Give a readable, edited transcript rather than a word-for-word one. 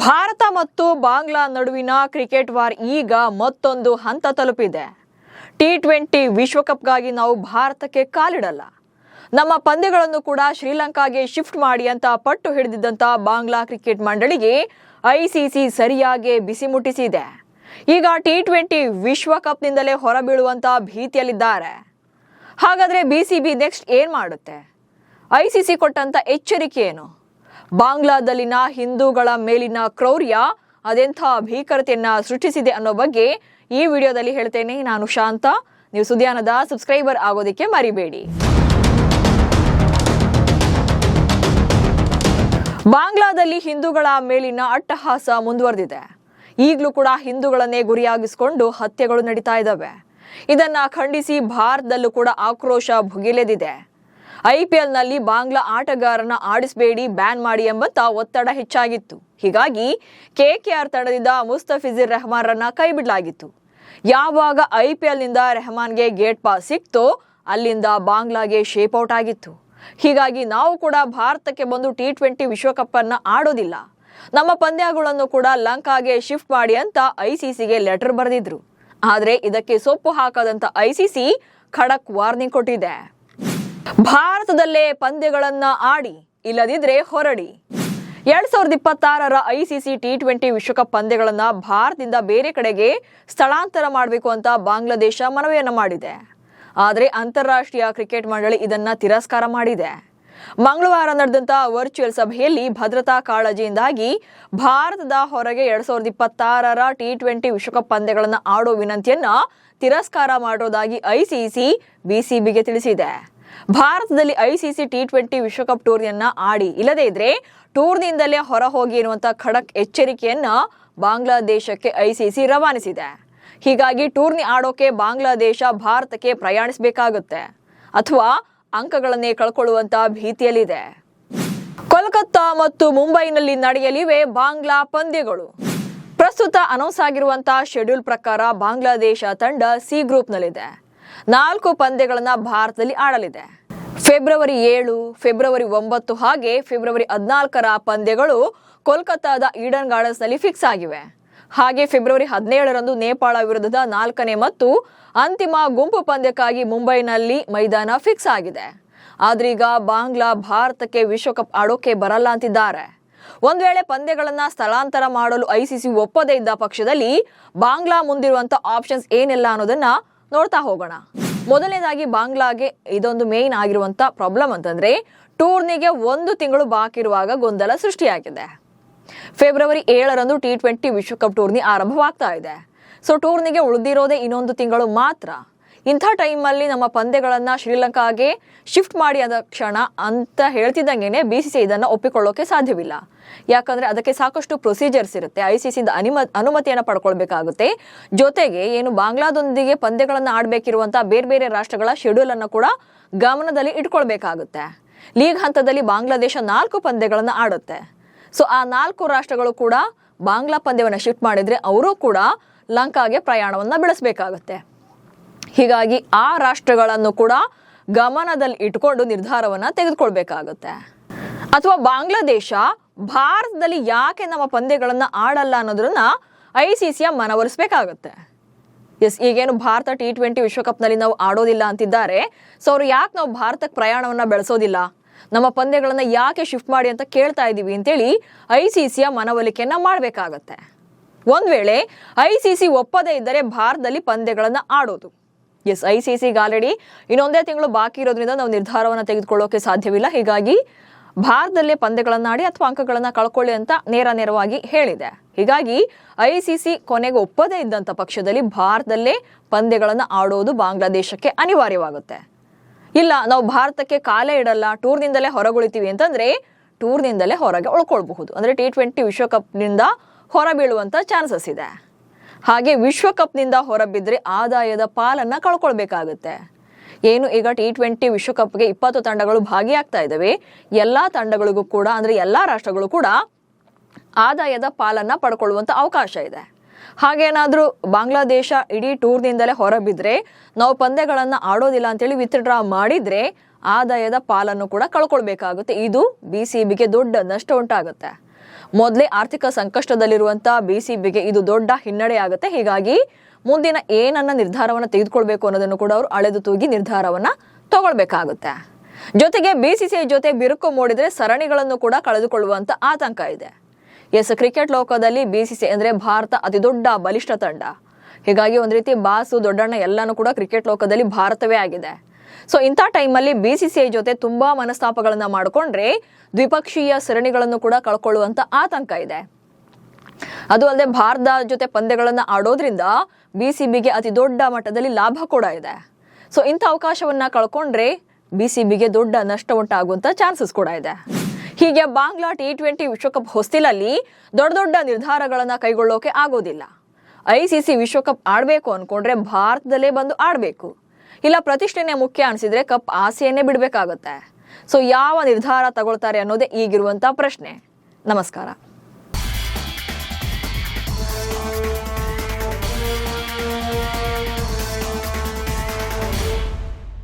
ಭಾರತ ಮತ್ತು ಬಾಂಗ್ಲಾ ನಡುವಿನ cricket war ಈಗ ಮತ್ತೊಂದು ಹಂತ ತಲುಪಿದೆ. ಟಿ20 ವಿಶ್ವಕಪ್ಗಾಗಿ ನಾವು ಭಾರತಕ್ಕೆ ಕಾಲಿಡಲ್ಲ. ನಮ್ಮ ಪಂದ್ಯಗಳನ್ನು ಕೂಡ ಶ್ರೀಲಂಕಾಗೆ ಶಿಫ್ಟ್ ಮಾಡಿ ಅಂತ ಪಟ್ಟು ಹಿಡಿದಿದ್ದಂತ ಬಾಂಗ್ಲಾ ಕ್ರಿಕೆಟ್ ಮಂಡಳಿಗೆ ಐಸಿಸಿ ಸರಿಯಾಗಿ ಬಿಸಿ ಮುಟ್ಟಿಸಿದೆ. ಈಗ ಟಿ20 ವಿಶ್ವಕಪ್ನಿಂದಲೇ ಹೊರಬೀಳುವಂತ ಭೀತಿಯಲ್ಲಿದ್ದಾರೆ. ಹಾಗಾದ್ರೆ ಬಿಸಿಬಿ ನೆಕ್ಸ್ಟ್ ಏನ್ ಮಾಡುತ್ತೆ? ಐಸಿಸಿ ಕೊಟ್ಟಂತ ಎಚ್ಚರಿಕೆ ಏನು? ಬಾಂಗ್ಲಾದಲ್ಲಿನ ಹಿಂದೂಗಳ ಮೇಲಿನ ಕ್ರೌರ್ಯ ಅದೆಂಥ ಭೀಕರತೆಯನ್ನ ಸೃಷ್ಟಿಸಿದೆ ಅನ್ನೋ ಬಗ್ಗೆ ಈ ವಿಡಿಯೋದಲ್ಲಿ ಹೇಳ್ತೇನೆ. ನಾನು ಶಾಂತ. ನೀವು ಸುದ್ಯಾನದ ಸಬ್ಸ್ಕ್ರೈಬರ್ ಆಗೋದಕ್ಕೆ ಮರಿಬೇಡಿ. ಬಾಂಗ್ಲಾದಲ್ಲಿ ಹಿಂದೂಗಳ ಮೇಲಿನ ಅಟ್ಟಹಾಸ ಮುಂದುವರೆದಿದೆ. ಈಗಲೂ ಕೂಡ ಹಿಂದೂಗಳನ್ನೇ ಗುರಿಯಾಗಿಸಿಕೊಂಡು ಹತ್ಯೆಗಳು ನಡೀತಾ ಇದ್ದಾವೆ. ಇದನ್ನ ಖಂಡಿಸಿ ಭಾರತದಲ್ಲೂ ಕೂಡ ಆಕ್ರೋಶ ಭುಗಿಲೆದಿದೆ. ಐಪಿಎಲ್ನಲ್ಲಿ ಬಾಂಗ್ಲಾ ಆಟಗಾರನ ಆಡಿಸಬೇಡಿ, ಬ್ಯಾನ್ ಮಾಡಿ ಎಂಬಂತ ಒತ್ತಡ ಹೆಚ್ಚಾಗಿತ್ತು. ಹೀಗಾಗಿ ಕೆಕೆಆರ್ ತಂಡದಿಂದ ಮುಸ್ತಫಿಜುರ್ ರೆಹಮಾನ್ರನ್ನ ಕೈಬಿಡಲಾಗಿತ್ತು. ಯಾವಾಗ ಐಪಿಎಲ್ನಿಂದ ರೆಹಮಾನ್ಗೆ ಗೇಟ್ ಪಾಸ್ ಸಿಕ್ತೋ ಅಲ್ಲಿಂದ ಬಾಂಗ್ಲಾಗೆ ಶೇಪ್ ಔಟ್ ಆಗಿತ್ತು. ಹೀಗಾಗಿ ನಾವು ಕೂಡ ಭಾರತಕ್ಕೆ ಬಂದು ಟಿ20 ವಿಶ್ವಕಪ್ ಅನ್ನ ಆಡೋದಿಲ್ಲ, ನಮ್ಮ ಪಂದ್ಯಗಳನ್ನು ಕೂಡ ಲಂಕಾಗೆ ಶಿಫ್ಟ್ ಮಾಡಿ ಅಂತ ಐಸಿಸಿಗೆ ಲೆಟರ್ ಬರೆದಿದ್ರು. ಆದ್ರೆ ಇದಕ್ಕೆ ಸೊಪ್ಪು ಹಾಕದಂತ ಐಸಿಸಿ ಖಡಕ್ ವಾರ್ನಿಂಗ್ ಕೊಟ್ಟಿದೆ. ಭಾರತದಲ್ಲೇ ಪಂದ್ಯಗಳನ್ನ ಆಡಿ, ಇಲ್ಲದಿದ್ರೆ ಹೊರಡಿ. 2026ರ ಐಸಿಸಿ ಟಿ20 ವಿಶ್ವಕಪ್ ಪಂದ್ಯಗಳನ್ನ ಭಾರತದಿಂದ ಬೇರೆ ಕಡೆಗೆ ಸ್ಥಳಾಂತರ ಮಾಡಬೇಕು ಅಂತ ಬಾಂಗ್ಲಾದೇಶ ಮನವಿಯನ್ನ ಮಾಡಿದೆ. ಆದರೆ ಅಂತಾರಾಷ್ಟ್ರೀಯ ಕ್ರಿಕೆಟ್ ಮಂಡಳಿ ಇದನ್ನ ತಿರಸ್ಕಾರ ಮಾಡಿದೆ. ಮಂಗಳವಾರ ನಡೆದಂತ ವರ್ಚುವಲ್ ಸಭೆಯಲ್ಲಿ ಭದ್ರತಾ ಕಾಳಜಿಯಿಂದಾಗಿ ಭಾರತದ ಹೊರಗೆ 2026ರ ಟಿ20 ವಿಶ್ವಕಪ್ ಪಂದ್ಯಗಳನ್ನ ಆಡೋ ವಿನಂತಿಯನ್ನ ತಿರಸ್ಕಾರ ಮಾಡೋದಾಗಿ ಐಸಿಸಿ ಬಿಸಿಬಿಗೆ ತಿಳಿಸಿದೆ. ಭಾರತದಲ್ಲಿ ಐಸಿಸಿ ಟಿ20 ವಿಶ್ವಕಪ್ ಟೂರ್ನಿಯನ್ನ ಆಡಿ, ಇಲ್ಲದೇ ಇದ್ರೆ ಟೂರ್ನಿಯಿಂದಲೇ ಹೊರ ಹೋಗಿ ಎನ್ನುವಂತ ಖಡಕ್ ಎಚ್ಚರಿಕೆಯನ್ನ ಬಾಂಗ್ಲಾದೇಶಕ್ಕೆ ಐಸಿಸಿ ರವಾನಿಸಿದೆ. ಹೀಗಾಗಿ ಟೂರ್ನಿ ಆಡೋಕೆ ಬಾಂಗ್ಲಾದೇಶ ಭಾರತಕ್ಕೆ ಪ್ರಯಾಣಿಸಬೇಕಾಗುತ್ತೆ ಅಥವಾ ಅಂಕಗಳನ್ನೇ ಕಳ್ಕೊಳ್ಳುವಂತ ಭೀತಿಯಲ್ಲಿದೆ. ಕೋಲ್ಕತ್ತಾ ಮತ್ತು ಮುಂಬೈನಲ್ಲಿ ನಡೆಯಲಿವೆ ಬಾಂಗ್ಲಾ ಪಂದ್ಯಗಳು. ಪ್ರಸ್ತುತ ಅನೌನ್ಸ್ ಆಗಿರುವಂತಹ ಶೆಡ್ಯೂಲ್ ಪ್ರಕಾರ ಬಾಂಗ್ಲಾದೇಶ ತಂಡ ಸಿ ಗ್ರೂಪ್ನಲ್ಲಿದೆ. 4 ಪಂದ್ಯಗಳನ್ನ ಭಾರತದಲ್ಲಿ ಆಡಲಿದೆ. ಫೆಬ್ರವರಿ 7, ಫೆಬ್ರವರಿ 9 ಹಾಗೆ ಫೆಬ್ರವರಿ 14ರ ಪಂದ್ಯಗಳು ಕೋಲ್ಕತ್ತಾದ ಈಡನ್ ಗಾರ್ಡನ್ಸ್ ನಲ್ಲಿ ಫಿಕ್ಸ್ ಆಗಿವೆ. ಹಾಗೆ ಫೆಬ್ರವರಿ 17ರಂದು ನೇಪಾಳ ವಿರುದ್ಧದ 4ನೇ ಮತ್ತು ಅಂತಿಮ ಗುಂಪು ಪಂದ್ಯಕ್ಕಾಗಿ ಮುಂಬೈನಲ್ಲಿ ಮೈದಾನ ಫಿಕ್ಸ್ ಆಗಿದೆ. ಆದ್ರೀಗ ಬಾಂಗ್ಲಾ ಭಾರತಕ್ಕೆ ವಿಶ್ವಕಪ್ ಆಡೋಕೆ ಬರಲ್ಲ ಅಂತಿದ್ದಾರೆ. ಒಂದ್ ವೇಳೆ ಪಂದ್ಯಗಳನ್ನ ಸ್ಥಳಾಂತರ ಮಾಡಲು ಐಸಿಸಿ ಒಪ್ಪದೇ ಇದ್ದ ಪಕ್ಷದಲ್ಲಿ ಬಾಂಗ್ಲಾ ಮುಂದಿರುವಂತ ಆಪ್ಷನ್ಸ್ ಏನೆಲ್ಲ ಅನ್ನೋದನ್ನ ನೋಡ್ತಾ ಹೋಗೋಣ. ಮೊದಲನೇದಾಗಿ ಬಾಂಗ್ಲಾಗೆ ಇದೊಂದು ಮೇನ್ ಆಗಿರುವಂತ ಪ್ರಾಬ್ಲಮ್ ಅಂತಂದ್ರೆ ಟೂರ್ನಿಗೆ 1 ತಿಂಗಳು ಬಾಕಿ ಇರುವಾಗ ಗೊಂದಲ ಸೃಷ್ಟಿಯಾಗಿದೆ. ಫೆಬ್ರವರಿ 7ರಂದು ಟಿ20 ವಿಶ್ವಕಪ್ ಟೂರ್ನಿ ಆರಂಭವಾಗ್ತಾ ಇದೆ. ಸೊ ಟೂರ್ನಿಗೆ ಉಳಿದಿರೋದೇ ಇನ್ನೊಂದು ತಿಂಗಳು ಮಾತ್ರ. ಇಂಥ ಟೈಮಲ್ಲಿ ನಮ್ಮ ಪಂದ್ಯಗಳನ್ನ ಶ್ರೀಲಂಕಾಗೆ ಶಿಫ್ಟ್ ಮಾಡಿ ಆದ ಕ್ಷಣ ಅಂತ ಹೇಳ್ತಿದ್ದಂಗೆನೆ ಬಿಸಿಸಿ ಇದನ್ನ ಒಪ್ಪಿಕೊಳ್ಳೋಕೆ ಸಾಧ್ಯವಿಲ್ಲ. ಯಾಕಂದ್ರೆ ಅದಕ್ಕೆ ಸಾಕಷ್ಟು ಪ್ರೊಸೀಜರ್ಸ್ ಇರುತ್ತೆ. ಐಸಿಸಿಯಿಂದ ಅನುಮತಿಯನ್ನು ಪಡ್ಕೊಳ್ಬೇಕಾಗುತ್ತೆ. ಜೊತೆಗೆ ಏನು ಬಾಂಗ್ಲಾದೊಂದಿಗೆ ಪಂದ್ಯಗಳನ್ನ ಆಡಬೇಕಿರುವಂತಹ ಬೇರೆ ಬೇರೆ ರಾಷ್ಟ್ರಗಳ ಶೆಡ್ಯೂಲ್ ಅನ್ನು ಕೂಡ ಗಮನದಲ್ಲಿ ಇಟ್ಕೊಳ್ಬೇಕಾಗುತ್ತೆ. ಲೀಗ್ ಹಂತದಲ್ಲಿ ಬಾಂಗ್ಲಾದೇಶ 4 ಪಂದ್ಯಗಳನ್ನ ಆಡುತ್ತೆ. ಸೊ ಆ 4 ರಾಷ್ಟ್ರಗಳು ಕೂಡ ಬಾಂಗ್ಲಾ ಪಂದ್ಯವನ್ನ ಶಿಫ್ಟ್ ಮಾಡಿದ್ರೆ ಅವರು ಕೂಡ ಲಂಕಾಗೆ ಪ್ರಯಾಣವನ್ನ ಬೆಳೆಸಬೇಕಾಗುತ್ತೆ. ಹೀಗಾಗಿ ಆ ರಾಷ್ಟ್ರಗಳನ್ನು ಕೂಡ ಗಮನದಲ್ಲಿ ಇಟ್ಕೊಂಡು ನಿರ್ಧಾರವನ್ನ ತೆಗೆದುಕೊಳ್ಬೇಕಾಗುತ್ತೆ. ಅಥವಾ ಬಾಂಗ್ಲಾದೇಶ ಭಾರತದಲ್ಲಿ ಯಾಕೆ ನಮ್ಮ ಪಂದ್ಯಗಳನ್ನ ಆಡಲ್ಲ ಅನ್ನೋದನ್ನ ಐಸಿಸಿಯ ಮನವೊಲಿಸಬೇಕಾಗುತ್ತೆ. ಈಗೇನು ಭಾರತ ಟಿ20 ವಿಶ್ವಕಪ್ನಲ್ಲಿ ನಾವು ಆಡೋದಿಲ್ಲ ಅಂತಿದ್ದಾರೆ. ಸೊ ಅವ್ರು ಯಾಕೆ ನಾವು ಭಾರತಕ್ಕೆ ಪ್ರಯಾಣವನ್ನ ಬೆಳೆಸೋದಿಲ್ಲ, ನಮ್ಮ ಪಂದ್ಯಗಳನ್ನ ಯಾಕೆ ಶಿಫ್ಟ್ ಮಾಡಿ ಅಂತ ಕೇಳ್ತಾ ಇದೀವಿ ಅಂತೇಳಿ ಐಸಿಸಿಯ ಮನವೊಲಿಕೆಯನ್ನ ಮಾಡಬೇಕಾಗತ್ತೆ. ಒಂದ್ ವೇಳೆ ಐಸಿಸಿ ಒಪ್ಪದೇ ಇದ್ದರೆ ಭಾರತದಲ್ಲಿ ಪಂದ್ಯಗಳನ್ನ ಆಡೋದು. ಐಸಿಸಿಗೆ ಆಲ್ರೆಡಿ ಇನ್ನೊಂದೇ ತಿಂಗಳು ಬಾಕಿ ಇರೋದ್ರಿಂದ ನಾವು ನಿರ್ಧಾರವನ್ನು ತೆಗೆದುಕೊಳ್ಳೋಕೆ ಸಾಧ್ಯವಿಲ್ಲ. ಹೀಗಾಗಿ ಭಾರತದಲ್ಲೇ ಪಂದ್ಯಗಳನ್ನ ಆಡಿ ಅಥವಾ ಅಂಕಗಳನ್ನ ಕಳ್ಕೊಳ್ಳಿ ಅಂತ ನೇರವಾಗಿ ಹೇಳಿದೆ. ಹೀಗಾಗಿ ಐಸಿಸಿ ಕೊನೆಗೆ ಒಪ್ಪದೇ ಇದ್ದಂತ ಪಕ್ಷದಲ್ಲಿ ಭಾರತದಲ್ಲೇ ಪಂದ್ಯಗಳನ್ನ ಆಡೋದು ಬಾಂಗ್ಲಾದೇಶಕ್ಕೆ ಅನಿವಾರ್ಯವಾಗುತ್ತೆ. ಇಲ್ಲ ನಾವು ಭಾರತಕ್ಕೆ ಕಾಲೇ ಇಡಲ್ಲ, ಟೂರ್ನಿಂದಲೇ ಹೊರಗುಳಿತೀವಿ ಅಂತಂದ್ರೆ ಟೂರ್ನಿಂದಲೇ ಹೊರಗೆ ಉಳ್ಕೊಳ್ಬಹುದು. ಅಂದ್ರೆ ಟಿ20 ವಿಶ್ವಕಪ್ನಿಂದ ಹೊರಬೀಳುವಂತ ಚಾನ್ಸಸ್ ಇದೆ. ಹಾಗೆ ವಿಶ್ವಕಪ್ನಿಂದ ಹೊರಬಿದ್ರೆ ಆದಾಯದ ಪಾಲನ್ನ ಕಳ್ಕೊಳ್ಬೇಕಾಗುತ್ತೆ. ಏನು ಈಗ ಟಿ20 ವಿಶ್ವಕಪ್ಗೆ 20 ತಂಡಗಳು ಭಾಗಿಯಾಗ್ತಾ ಇದ್ದಾವೆ. ಎಲ್ಲಾ ತಂಡಗಳಿಗೂ ಕೂಡ ಅಂದ್ರೆ ಎಲ್ಲಾ ರಾಷ್ಟ್ರಗಳು ಕೂಡ ಆದಾಯದ ಪಾಲನ್ನ ಪಡ್ಕೊಳ್ಳುವಂತ ಅವಕಾಶ ಇದೆ. ಹಾಗೇನಾದ್ರೂ ಬಾಂಗ್ಲಾದೇಶ ಇಡೀ ಟೂರ್ನಿಂದಲೇ ಹೊರಬಿದ್ರೆ, ನಾವು ಪಂದ್ಯಗಳನ್ನ ಆಡೋದಿಲ್ಲ ಅಂತೇಳಿ ವಿತ್ಡ್ರಾ ಮಾಡಿದ್ರೆ ಆದಾಯದ ಪಾಲನ್ನು ಕೂಡ ಕಳ್ಕೊಳ್ಬೇಕಾಗುತ್ತೆ. ಇದು ಬಿಸಿಬಿಗೆ ದೊಡ್ಡ ನಷ್ಟ ಉಂಟಾಗುತ್ತೆ. ಮೊದಲೇ ಆರ್ಥಿಕ ಸಂಕಷ್ಟದಲ್ಲಿರುವಂತ ಬಿಸಿಬಿಗೆ ಇದು ದೊಡ್ಡ ಹಿನ್ನಡೆ ಆಗುತ್ತೆ. ಹೀಗಾಗಿ ಮುಂದಿನ ಏನನ್ನ ನಿರ್ಧಾರವನ್ನ ತೆಗೆದುಕೊಳ್ಬೇಕು ಅನ್ನೋದನ್ನು ಕೂಡ ಅವರು ಅಳೆದು ತೂಗಿ ನಿರ್ಧಾರವನ್ನ ತಗೊಳ್ಬೇಕಾಗುತ್ತೆ. ಜೊತೆಗೆ ಬಿಸಿಸಿಐ ಜೊತೆ ಬಿರುಕು ಮೂಡಿದ್ರೆ ಸರಣಿಗಳನ್ನು ಕೂಡ ಕಳೆದುಕೊಳ್ಳುವಂತ ಆತಂಕ ಇದೆ. ಕ್ರಿಕೆಟ್ ಲೋಕದಲ್ಲಿ ಬಿಸಿಸಿಐ ಅಂದ್ರೆ ಭಾರತ ಅತಿ ದೊಡ್ಡ ಬಲಿಷ್ಠ ತಂಡ. ಹೀಗಾಗಿ ಒಂದ್ ರೀತಿ ಬಾಸು ದೊಡ್ಡಣ್ಣ ಎಲ್ಲಾನು ಕೂಡ ಕ್ರಿಕೆಟ್ ಲೋಕದಲ್ಲಿ ಭಾರತವೇ ಆಗಿದೆ. ಸೊ ಇಂಥ ಟೈಮಲ್ಲಿ ಬಿಸಿಸಿಐ ಜೊತೆ ತುಂಬಾ ಮನಸ್ತಾಪಗಳನ್ನ ಮಾಡಿಕೊಂಡ್ರೆ ದ್ವಿಪಕ್ಷೀಯ ಸರಣಿಗಳನ್ನು ಕೂಡ ಕಳ್ಕೊಳ್ಳುವಂತ ಆತಂಕ ಇದೆ. ಅದು ಅಲ್ಲದೆ ಭಾರತದ ಜೊತೆ ಪಂದ್ಯಗಳನ್ನ ಆಡೋದ್ರಿಂದ ಬಿಸಿಬಿಗೆ ಅತಿ ದೊಡ್ಡ ಮಟ್ಟದಲ್ಲಿ ಲಾಭ ಕೂಡ ಇದೆ. ಸೊ ಇಂಥ ಅವಕಾಶವನ್ನ ಕಳ್ಕೊಂಡ್ರೆ ಬಿಸಿಬಿಗೆ ದೊಡ್ಡ ನಷ್ಟ ಉಂಟಾಗುವಂತ ಚಾನ್ಸಸ್ ಕೂಡ ಇದೆ. ಹೀಗೆ ಬಾಂಗ್ಲಾ T20 ವಿಶ್ವಕಪ್ ಹೊಸ್ತಿಲಲ್ಲಿ ದೊಡ್ಡ ದೊಡ್ಡ ನಿರ್ಧಾರಗಳನ್ನ ಕೈಗೊಳ್ಳೋಕೆ ಆಗೋದಿಲ್ಲ. ICC ವಿಶ್ವಕಪ್ ಆಡ್ಬೇಕು ಅನ್ಕೊಂಡ್ರೆ ಭಾರತದಲ್ಲೇ ಬಂದು ಆಡ್ಬೇಕು. ಇಲ್ಲ ಪ್ರತಿಷ್ಠೆನೇ ಮುಖ್ಯ ಅನ್ಸಿದ್ರೆ ಕಪ್ ಆಸೆಯನ್ನೇ ಬಿಡ್ಬೇಕಾಗತ್ತೆ. ಸೊ ಯಾವ ನಿರ್ಧಾರ ತಗೊಳ್ತಾರೆ ಅನ್ನೋದೇ ಈಗಿರುವಂತ ಪ್ರಶ್ನೆ. ನಮಸ್ಕಾರ.